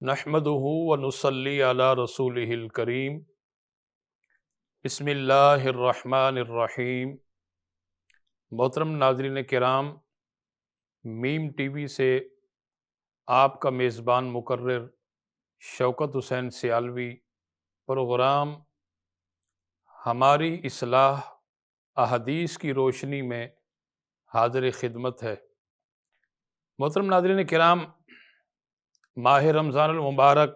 نحمدہ ونصلی علی رسولہ الکریم۔ بسم اللہ الرحمن الرحیم۔ محترم ناظرین کرام، میم ٹی وی سے آپ کا میزبان مقرر شوکت حسین سیالوی پروگرام ہماری اصلاح احادیث کی روشنی میں حاضر خدمت ہے۔ محترم ناظرین کرام، ماہ رمضان المبارک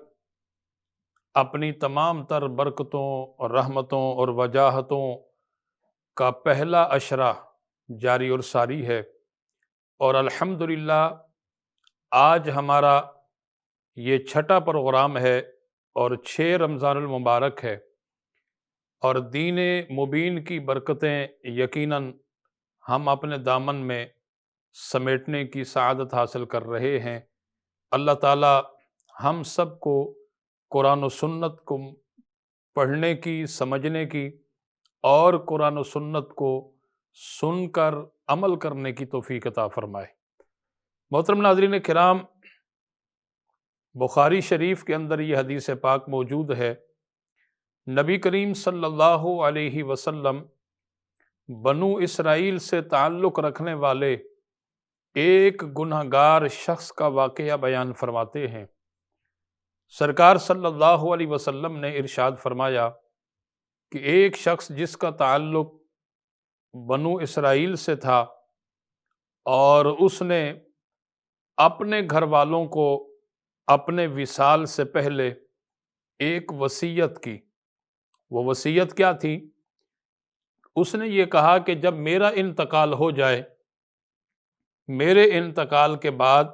اپنی تمام تر برکتوں اور رحمتوں اور وجاہتوں کا پہلا عشرہ جاری اور ساری ہے، اور الحمدللہ آج ہمارا یہ چھٹا پروگرام ہے اور 6 رمضان المبارک ہے، اور دین مبین کی برکتیں یقیناً ہم اپنے دامن میں سمیٹنے کی سعادت حاصل کر رہے ہیں۔ اللہ تعالی ہم سب کو قرآن و سنت کو پڑھنے کی، سمجھنے کی اور قرآن و سنت کو سن کر عمل کرنے کی توفیق عطا فرمائے۔ محترم ناظرین کرام، بخاری شریف کے اندر یہ حدیث پاک موجود ہے۔ نبی کریم صلی اللہ علیہ وسلم بنو اسرائیل سے تعلق رکھنے والے ایک گنہگار شخص کا واقعہ بیان فرماتے ہیں۔ سرکار صلی اللہ علیہ وسلم نے ارشاد فرمایا کہ ایک شخص جس کا تعلق بنو اسرائیل سے تھا اور اس نے اپنے گھر والوں کو اپنے وصال سے پہلے ایک وصیت کی۔ وہ وصیت کیا تھی؟ اس نے یہ کہا کہ جب میرا انتقال ہو جائے، میرے انتقال کے بعد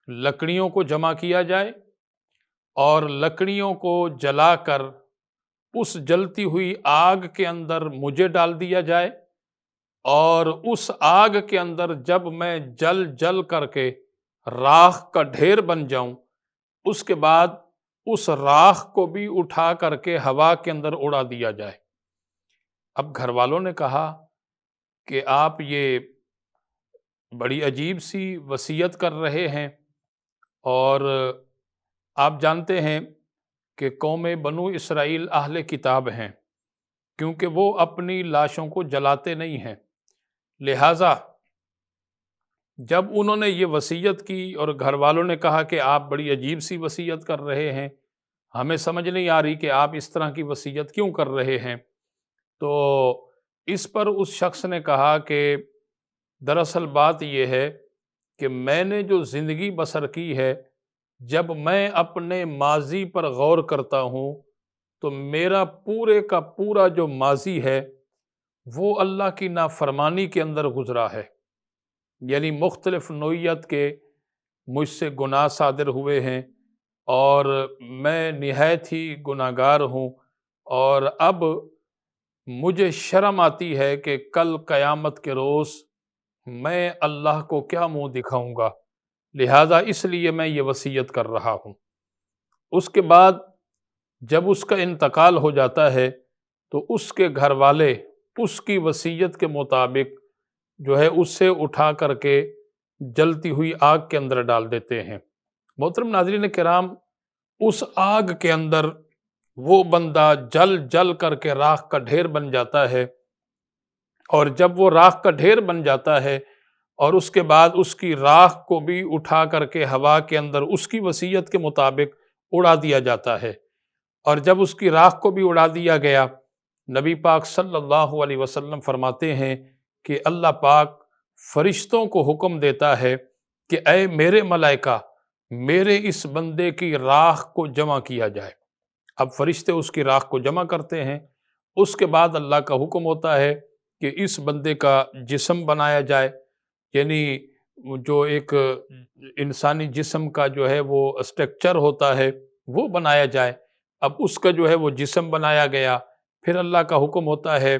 لکڑیوں کو جمع کیا جائے اور لکڑیوں کو جلا کر اس جلتی ہوئی آگ کے اندر مجھے ڈال دیا جائے، اور اس آگ کے اندر جب میں جل جل کر کے راکھ کا ڈھیر بن جاؤں، اس کے بعد اس راکھ کو بھی اٹھا کر کے ہوا کے اندر اڑا دیا جائے۔ اب گھر والوں نے کہا کہ آپ یہ بڑی عجیب سی وصیت کر رہے ہیں، اور آپ جانتے ہیں کہ قوم بنو اسرائیل اہل کتاب ہیں، کیونکہ وہ اپنی لاشوں کو جلاتے نہیں ہیں۔ لہٰذا جب انہوں نے یہ وصیت کی اور گھر والوں نے کہا کہ آپ بڑی عجیب سی وصیت کر رہے ہیں، ہمیں سمجھ نہیں آ رہی کہ آپ اس طرح کی وصیت کیوں کر رہے ہیں، تو اس پر اس شخص نے کہا کہ دراصل بات یہ ہے کہ میں نے جو زندگی بسر کی ہے، جب میں اپنے ماضی پر غور کرتا ہوں تو میرا پورے کا پورا جو ماضی ہے وہ اللہ کی نافرمانی کے اندر گزرا ہے، یعنی مختلف نوعیت کے مجھ سے گناہ صادر ہوئے ہیں، اور میں نہایت ہی گناہگار ہوں، اور اب مجھے شرم آتی ہے کہ کل قیامت کے روز میں اللہ کو کیا منہ دکھاؤں گا، لہٰذا اس لیے میں یہ وصیت کر رہا ہوں۔ اس کے بعد جب اس کا انتقال ہو جاتا ہے تو اس کے گھر والے اس کی وصیت کے مطابق جو ہے اس سے اٹھا کر کے جلتی ہوئی آگ کے اندر ڈال دیتے ہیں۔ محترم ناظرین کرام، اس آگ کے اندر وہ بندہ جل جل کر کے راکھ کا ڈھیر بن جاتا ہے، اور جب وہ راکھ کا ڈھیر بن جاتا ہے اور اس کے بعد اس کی راکھ کو بھی اٹھا کر کے ہوا کے اندر اس کی وصیت کے مطابق اڑا دیا جاتا ہے، اور جب اس کی راکھ کو بھی اڑا دیا گیا، نبی پاک صلی اللہ علیہ وسلم فرماتے ہیں کہ اللہ پاک فرشتوں کو حکم دیتا ہے کہ اے میرے ملائکہ، میرے اس بندے کی راکھ کو جمع کیا جائے۔ اب فرشتے اس کی راکھ کو جمع کرتے ہیں، اس کے بعد اللہ کا حکم ہوتا ہے کہ اس بندے کا جسم بنایا جائے، یعنی جو ایک انسانی جسم کا جو ہے وہ اسٹرکچر ہوتا ہے وہ بنایا جائے۔ اب اس کا جو ہے وہ جسم بنایا گیا، پھر اللہ کا حکم ہوتا ہے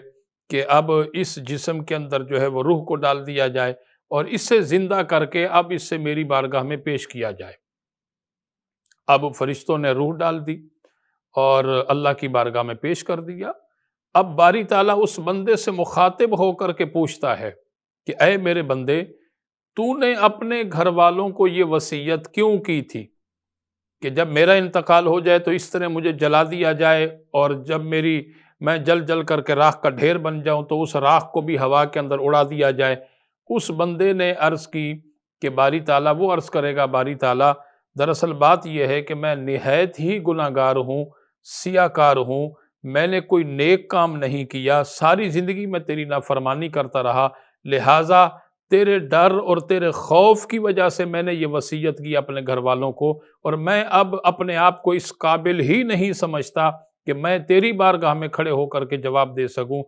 کہ اب اس جسم کے اندر جو ہے وہ روح کو ڈال دیا جائے، اور اس سے زندہ کر کے اب اس سے میری بارگاہ میں پیش کیا جائے۔ اب فرشتوں نے روح ڈال دی اور اللہ کی بارگاہ میں پیش کر دیا۔ اب باری تعالیٰ اس بندے سے مخاطب ہو کر کے پوچھتا ہے کہ اے میرے بندے، تو نے اپنے گھر والوں کو یہ وصیت کیوں کی تھی؟ کہ جب میرا انتقال ہو جائے تو اس طرح مجھے جلا دیا جائے، اور جب میں جل جل کر کے راکھ کا ڈھیر بن جاؤں تو اس راکھ کو بھی ہوا کے اندر اڑا دیا جائے۔ اس بندے نے عرض کی کہ باری تعالیٰ، وہ عرض کرے گا باری تعالیٰ دراصل بات یہ ہے کہ میں نہایت ہی گناہ گار ہوں، سیاہ کار ہوں، میں نے کوئی نیک کام نہیں کیا، ساری زندگی میں تیری نافرمانی کرتا رہا، لہٰذا تیرے ڈر اور تیرے خوف کی وجہ سے میں نے یہ وصیت کی اپنے گھر والوں کو، اور میں اب اپنے آپ کو اس قابل ہی نہیں سمجھتا کہ میں تیری بارگاہ میں کھڑے ہو کر کے جواب دے سکوں۔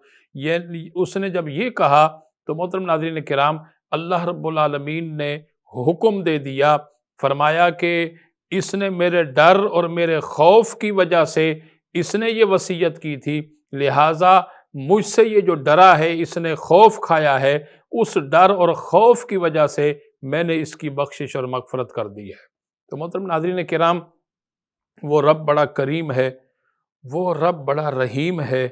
اس نے جب یہ کہا تو محترم ناظرین کرام، اللہ رب العالمین نے حکم دے دیا، فرمایا کہ اس نے میرے ڈر اور میرے خوف کی وجہ سے اس نے یہ وصیت کی تھی، لہٰذا مجھ سے یہ جو ڈرا ہے، اس نے خوف کھایا ہے، اس ڈر اور خوف کی وجہ سے میں نے اس کی بخشش اور مغفرت کر دی ہے۔ تو محترم ناظرین کرام، وہ رب بڑا کریم ہے، وہ رب بڑا رحیم ہے،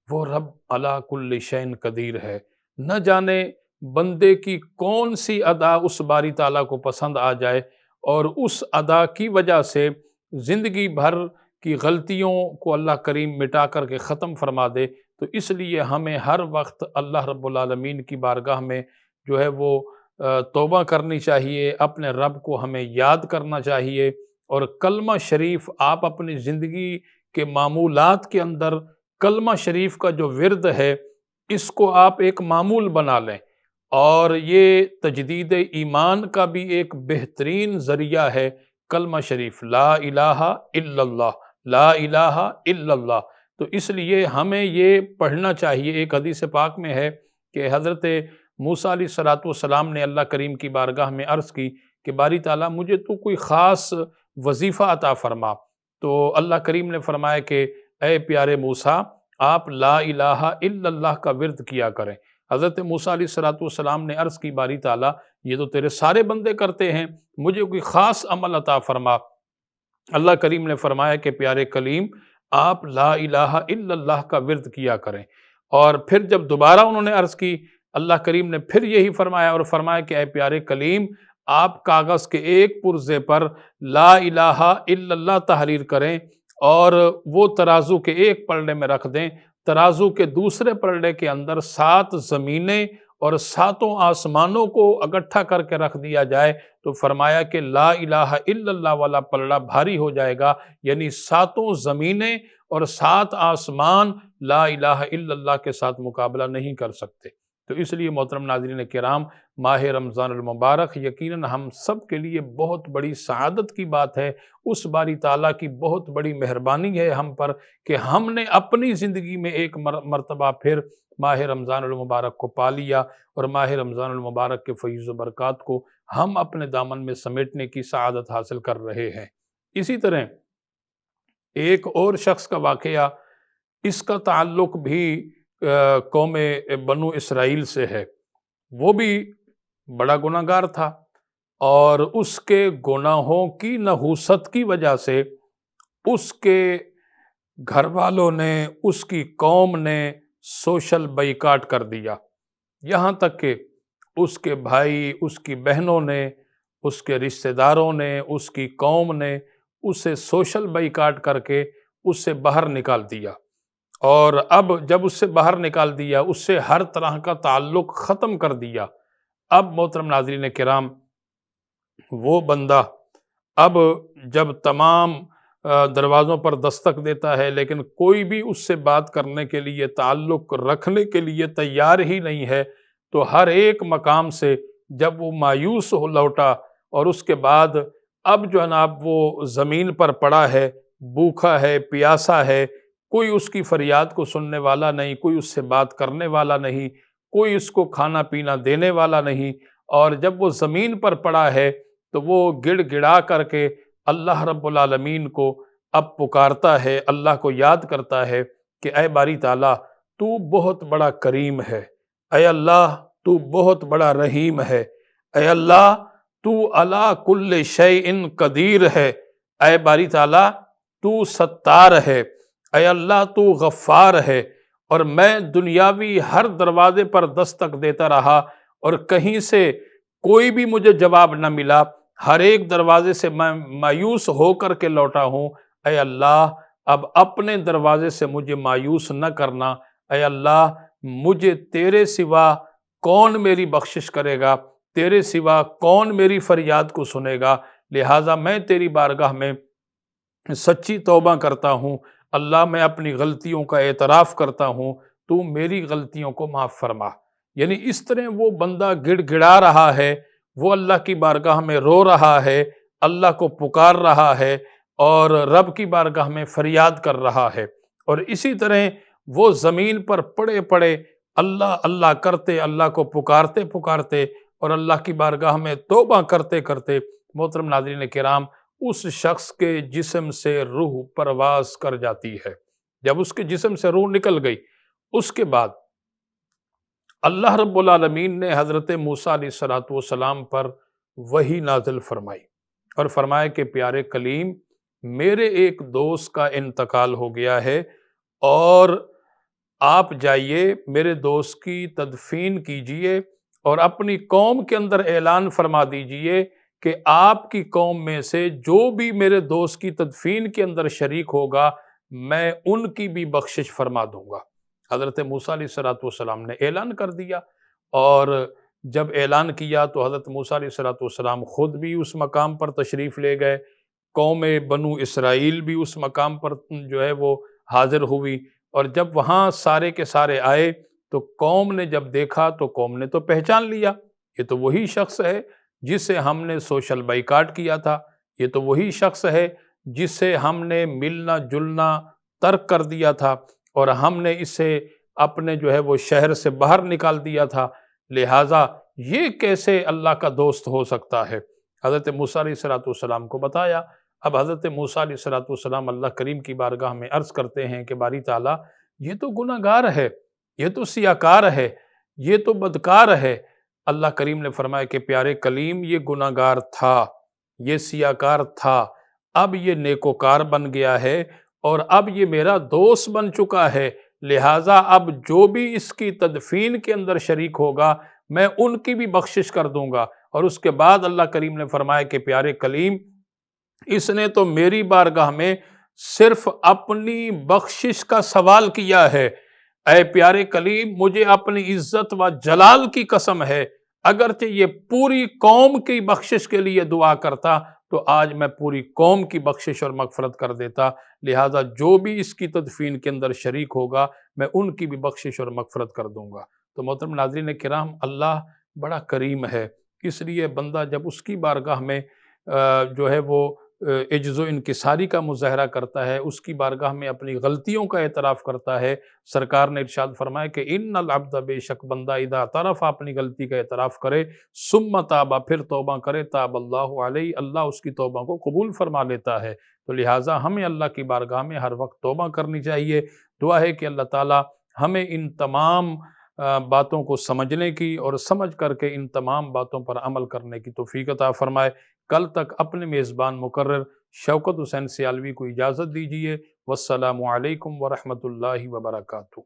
وہ رب علی کل شیء قدیر ہے۔ نہ جانے بندے کی کون سی ادا اس باری تعالیٰ کو پسند آ جائے اور اس ادا کی وجہ سے زندگی بھر کی غلطیوں کو اللہ کریم مٹا کر کے ختم فرما دے۔ تو اس لیے ہمیں ہر وقت اللہ رب العالمین کی بارگاہ میں جو ہے وہ توبہ کرنی چاہیے، اپنے رب کو ہمیں یاد کرنا چاہیے، اور کلمہ شریف آپ اپنی زندگی کے معمولات کے اندر کلمہ شریف کا جو ورد ہے اس کو آپ ایک معمول بنا لیں، اور یہ تجدید ایمان کا بھی ایک بہترین ذریعہ ہے کلمہ شریف، لا الہ الا اللہ، لا الہ الا اللہ۔ تو اس لیے ہمیں یہ پڑھنا چاہیے۔ ایک حدیث پاک میں ہے کہ حضرت موسیٰ علیہ السلام نے اللہ کریم کی بارگاہ میں عرض کی کہ باری تعالیٰ مجھے تو کوئی خاص وظیفہ عطا فرما، تو اللہ کریم نے فرمایا کہ اے پیارے موسیٰ، آپ لا الہ الا اللہ کا ورد کیا کریں۔ حضرت موسیٰ علیہ السلام نے عرض کی باری تعالیٰ یہ تو تیرے سارے بندے کرتے ہیں، مجھے کوئی خاص عمل عطا فرما۔ اللہ کریم نے فرمایا کہ پیارے کلیم، آپ لا الہ الا اللہ کا ورد کیا کریں۔ اور پھر جب دوبارہ انہوں نے عرض کی، اللہ کریم نے پھر یہی فرمایا، اور فرمایا کہ اے پیارے کلیم، آپ کاغذ کے ایک پرزے پر لا الہ الا اللہ تحریر کریں اور وہ ترازو کے ایک پلڑے میں رکھ دیں، ترازو کے دوسرے پلڑے کے اندر 7 زمینیں اور 7 آسمانوں کو اکٹھا کر کے رکھ دیا جائے، تو فرمایا کہ لا الہ الا اللہ والا پلڑا بھاری ہو جائے گا، یعنی 7 زمینیں اور 7 آسمان لا الہ الا اللہ کے ساتھ مقابلہ نہیں کر سکتے۔ تو اس لیے محترم ناظرین کرام، ماہ رمضان المبارک یقیناً ہم سب کے لیے بہت بڑی سعادت کی بات ہے، اس باری تعالیٰ کی بہت بڑی مہربانی ہے ہم پر کہ ہم نے اپنی زندگی میں ایک مرتبہ پھر ماہ رمضان المبارک کو پا لیا، اور ماہ رمضان المبارک کے فیض و برکات کو ہم اپنے دامن میں سمیٹنے کی سعادت حاصل کر رہے ہیں۔ اسی طرح ایک اور شخص کا واقعہ، اس کا تعلق بھی قوم بنو اسرائیل سے ہے۔ وہ بھی بڑا گناہ گار تھا، اور اس کے گناہوں کی نحوست کی وجہ سے اس کے گھر والوں نے، اس کی قوم نے سوشل بائیکاٹ کر دیا، یہاں تک کہ اس کے بھائی، اس کی بہنوں نے، اس کے رشتہ داروں نے، اس کی قوم نے اسے سوشل بائیکاٹ کر کے اس سے باہر نکال دیا، اور اب جب اس سے باہر نکال دیا، اس سے ہر طرح کا تعلق ختم کر دیا۔ اب محترم ناظرین کرام، وہ بندہ اب جب تمام دروازوں پر دستک دیتا ہے لیکن کوئی بھی اس سے بات کرنے کے لیے، تعلق رکھنے کے لیے تیار ہی نہیں ہے، تو ہر ایک مقام سے جب وہ مایوس ہو لوٹا، اور اس کے بعد اب جو جناب وہ زمین پر پڑا ہے، بھوکا ہے، پیاسا ہے، کوئی اس کی فریاد کو سننے والا نہیں، کوئی اس سے بات کرنے والا نہیں، کوئی اس کو کھانا پینا دینے والا نہیں، اور جب وہ زمین پر پڑا ہے تو وہ گڑ گڑا کر کے اللہ رب العالمین کو اب پکارتا ہے، اللہ کو یاد کرتا ہے کہ اے باری تعالیٰ، تو بہت بڑا کریم ہے، اے اللہ تو بہت بڑا رحیم ہے، اے اللہ تو علی کل شیء قدیر ہے، اے باری تعالیٰ تو ستار ہے، اے اللہ تو غفار ہے۔ اور میں دنیاوی ہر دروازے پر دستک دیتا رہا اور کہیں سے کوئی بھی مجھے جواب نہ ملا، ہر ایک دروازے سے میں مایوس ہو کر کے لوٹا ہوں، اے اللہ اب اپنے دروازے سے مجھے مایوس نہ کرنا، اے اللہ مجھے تیرے سوا کون میری بخشش کرے گا، تیرے سوا کون میری فریاد کو سنے گا، لہٰذا میں تیری بارگاہ میں سچی توبہ کرتا ہوں، اللہ میں اپنی غلطیوں کا اعتراف کرتا ہوں، تو میری غلطیوں کو معاف فرما۔ یعنی اس طرح وہ بندہ گڑ گڑا رہا ہے، وہ اللہ کی بارگاہ میں رو رہا ہے، اللہ کو پکار رہا ہے اور رب کی بارگاہ میں فریاد کر رہا ہے، اور اسی طرح وہ زمین پر پڑے پڑے اللہ اللہ کرتے، اللہ کو پکارتے پکارتے اور اللہ کی بارگاہ میں توبہ کرتے کرتے، محترم ناظرین کرام، اس شخص کے جسم سے روح پرواز کر جاتی ہے۔ جب اس کے جسم سے روح نکل گئی، اس کے بعد اللہ رب العالمین نے حضرت موسیٰ علیہ السلام پر وحی نازل فرمائی اور فرمایا کہ پیارے کلیم، میرے ایک دوست کا انتقال ہو گیا ہے، اور آپ جائیے میرے دوست کی تدفین کیجئے اور اپنی قوم کے اندر اعلان فرما دیجئے کہ آپ کی قوم میں سے جو بھی میرے دوست کی تدفین کے اندر شریک ہوگا، میں ان کی بھی بخشش فرما دوں گا۔ حضرت موسیٰ علیہ السلام نے اعلان کر دیا، اور جب اعلان کیا تو حضرت موسیٰ علیہ السلام خود بھی اس مقام پر تشریف لے گئے، قوم بنو اسرائیل بھی اس مقام پر جو ہے وہ حاضر ہوئی، اور جب وہاں سارے کے سارے آئے تو قوم نے جب دیکھا تو قوم نے تو پہچان لیا، یہ تو وہی شخص ہے جسے ہم نے سوشل بائیکاٹ کیا تھا، یہ تو وہی شخص ہے جسے ہم نے ملنا جلنا ترک کر دیا تھا، اور ہم نے اسے اپنے جو ہے وہ شہر سے باہر نکال دیا تھا، لہٰذا یہ کیسے اللہ کا دوست ہو سکتا ہے۔ حضرت موسیٰ علیہ السلام کو بتایا۔ اب حضرت موسیٰ علیہ السلام اللہ کریم کی بارگاہ میں عرض کرتے ہیں کہ باری تعالیٰ، یہ تو گناہ گار ہے، یہ تو سیاکار ہے، یہ تو بدکار ہے۔ اللہ کریم نے فرمایا کہ پیارے کلیم، یہ گناہ گار تھا، یہ سیاکار تھا، اب یہ نیکوکار بن گیا ہے، اور اب یہ میرا دوست بن چکا ہے، لہٰذا اب جو بھی اس کی تدفین کے اندر شریک ہوگا، میں ان کی بھی بخشش کر دوں گا۔ اور اس کے بعد اللہ کریم نے فرمایا کہ پیارے کلیم، اس نے تو میری بارگاہ میں صرف اپنی بخشش کا سوال کیا ہے، اے پیارے کلیم مجھے اپنی عزت و جلال کی قسم ہے، اگرچہ یہ پوری قوم کی بخشش کے لیے دعا کرتا تو آج میں پوری قوم کی بخشش اور مغفرت کر دیتا، لہٰذا جو بھی اس کی تدفین کے اندر شریک ہوگا میں ان کی بھی بخشش اور مغفرت کر دوں گا۔ تو محترم ناظرین کرام، اللہ بڑا کریم ہے، اس لیے بندہ جب اس کی بارگاہ میں جو ہے وہ عجز و انکساری کا مظاہرہ کرتا ہے، اس کی بارگاہ میں اپنی غلطیوں کا اعتراف کرتا ہے، سرکار نے ارشاد فرمایا کہ ان العبد، بے شک بندہ اذا اعترف، اپنی غلطی کا اعتراف کرے، ثم تاب، پھر توبہ کرے، تاب اللہ علیہ، اللہ اس کی توبہ کو قبول فرما لیتا ہے۔ تو لہٰذا ہمیں اللہ کی بارگاہ میں ہر وقت توبہ کرنی چاہیے۔ دعا ہے کہ اللہ تعالی ہمیں ان تمام باتوں کو سمجھنے کی اور سمجھ کر کے ان تمام باتوں پر عمل کرنے کی توفیق عطا فرمائے۔ کل تک اپنے میزبان مقرر شوکت حسین سیالوی کو اجازت دیجیے۔ والسلام علیکم ورحمۃ اللہ وبرکاتہ۔